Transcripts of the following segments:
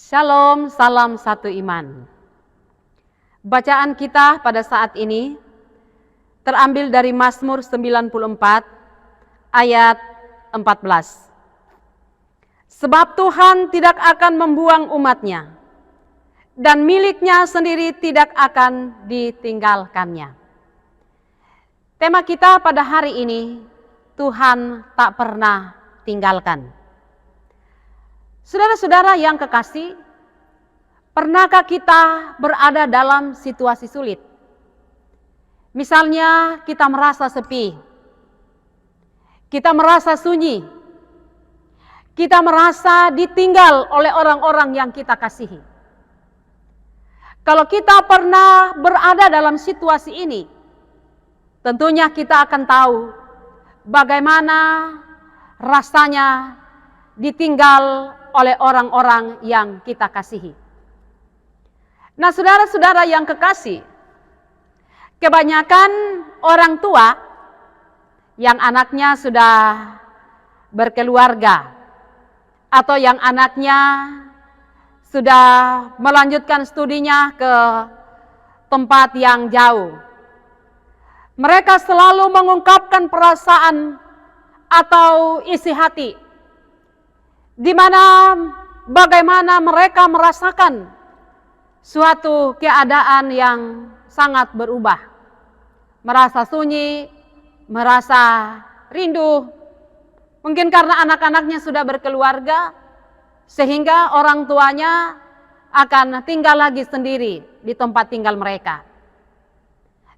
Shalom, salam satu iman. Bacaan kita pada saat ini terambil dari Mazmur 94 ayat 14. Sebab Tuhan tidak akan membuang umatnya, dan miliknya sendiri tidak akan ditinggalkannya. Tema kita pada hari ini, Tuhan tak pernah tinggalkan. Saudara-saudara yang kekasih, pernahkah kita berada dalam situasi sulit? Misalnya kita merasa sepi, kita merasa sunyi, kita merasa ditinggal oleh orang-orang yang kita kasihi. Kalau kita pernah berada dalam situasi ini, tentunya kita akan tahu bagaimana rasanya ditinggal oleh orang-orang yang kita kasihi. Nah, saudara-saudara yang kekasih, kebanyakan orang tua yang anaknya sudah berkeluarga atau yang anaknya sudah melanjutkan studinya ke tempat yang jauh, mereka selalu mengungkapkan perasaan atau isi hati, di mana bagaimana mereka merasakan suatu keadaan yang sangat berubah. Merasa sunyi, merasa rindu. Mungkin karena anak-anaknya sudah berkeluarga, sehingga orang tuanya akan tinggal lagi sendiri di tempat tinggal mereka.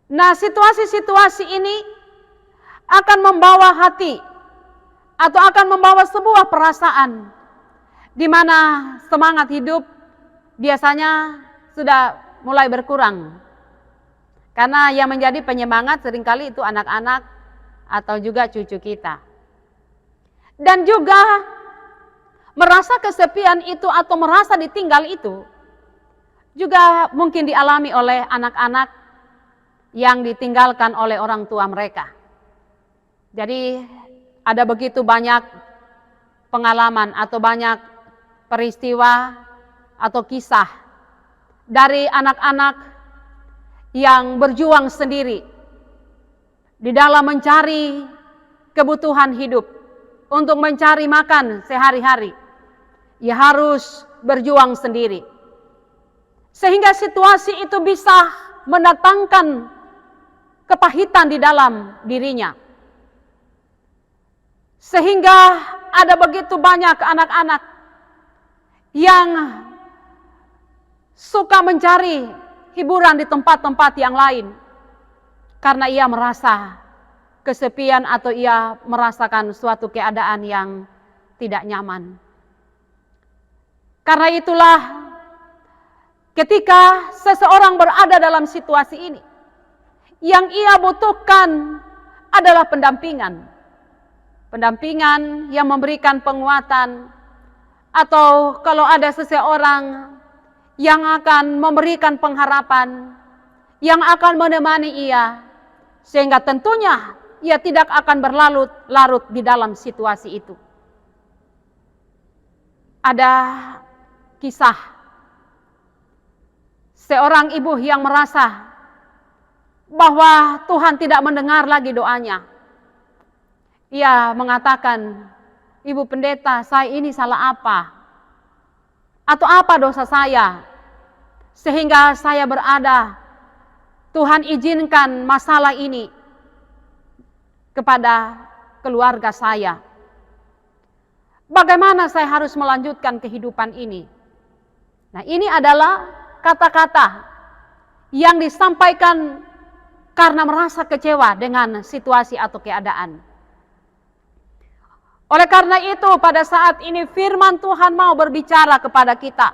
Nah, situasi-situasi ini akan membawa hati atau akan membawa sebuah perasaan di mana semangat hidup biasanya sudah mulai berkurang. Karena yang menjadi penyemangat seringkali itu anak-anak atau juga cucu kita. Dan juga merasa kesepian itu atau merasa ditinggal itu juga mungkin dialami oleh anak-anak yang ditinggalkan oleh orang tua mereka. Jadi ada begitu banyak pengalaman atau banyak peristiwa atau kisah dari anak-anak yang berjuang sendiri di dalam mencari kebutuhan hidup, untuk mencari makan sehari-hari. Ia harus berjuang sendiri. Sehingga situasi itu bisa mendatangkan kepahitan di dalam dirinya. Sehingga ada begitu banyak anak-anak yang suka mencari hiburan di tempat-tempat yang lain karena ia merasa kesepian atau ia merasakan suatu keadaan yang tidak nyaman. Karena itulah ketika seseorang berada dalam situasi ini, yang ia butuhkan adalah pendampingan. Pendampingan yang memberikan penguatan, atau kalau ada seseorang yang akan memberikan pengharapan, yang akan menemani ia, sehingga tentunya ia tidak akan berlarut-larut di dalam situasi itu. Ada kisah seorang ibu yang merasa bahwa Tuhan tidak mendengar lagi doanya. Ia mengatakan, "Ibu pendeta, saya ini salah apa? Atau apa dosa saya? Sehingga saya berada, Tuhan izinkan masalah ini kepada keluarga saya. Bagaimana saya harus melanjutkan kehidupan ini?" Nah, ini adalah kata-kata yang disampaikan karena merasa kecewa dengan situasi atau keadaan. Oleh karena itu, pada saat ini firman Tuhan mau berbicara kepada kita.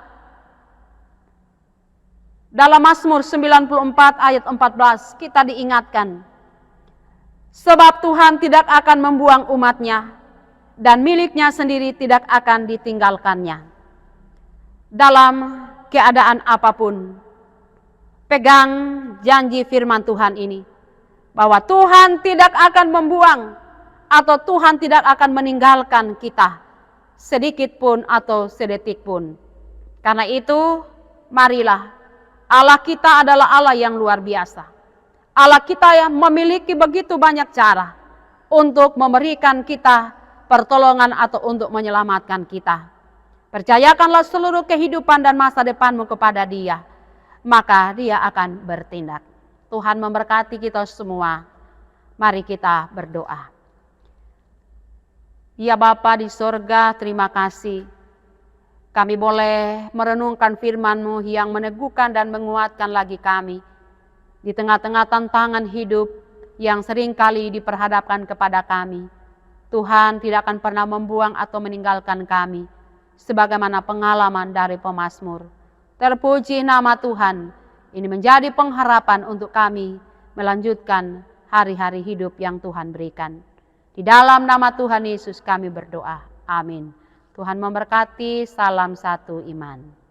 Dalam Mazmur 94 ayat 14 kita diingatkan, sebab Tuhan tidak akan membuang umatnya, dan miliknya sendiri tidak akan ditinggalkannya. Dalam keadaan apapun, pegang janji firman Tuhan ini, bahwa Tuhan tidak akan membuang atau Tuhan tidak akan meninggalkan kita sedikit pun atau sedetik pun. Karena itu, marilah, Allah kita adalah Allah yang luar biasa. Allah kita yang memiliki begitu banyak cara untuk memberikan kita pertolongan atau untuk menyelamatkan kita. Percayakanlah seluruh kehidupan dan masa depanmu kepada Dia, maka Dia akan bertindak. Tuhan memberkati kita semua. Mari kita berdoa. Ya Bapa di sorga, terima kasih. Kami boleh merenungkan firman-Mu yang meneguhkan dan menguatkan lagi kami. Di tengah-tengah tantangan hidup yang seringkali diperhadapkan kepada kami. Tuhan tidak akan pernah membuang atau meninggalkan kami. Sebagaimana pengalaman dari pemazmur. Terpuji nama Tuhan. Ini menjadi pengharapan untuk kami melanjutkan hari-hari hidup yang Tuhan berikan. Di dalam nama Tuhan Yesus kami berdoa. Amin. Tuhan memberkati, salam satu iman.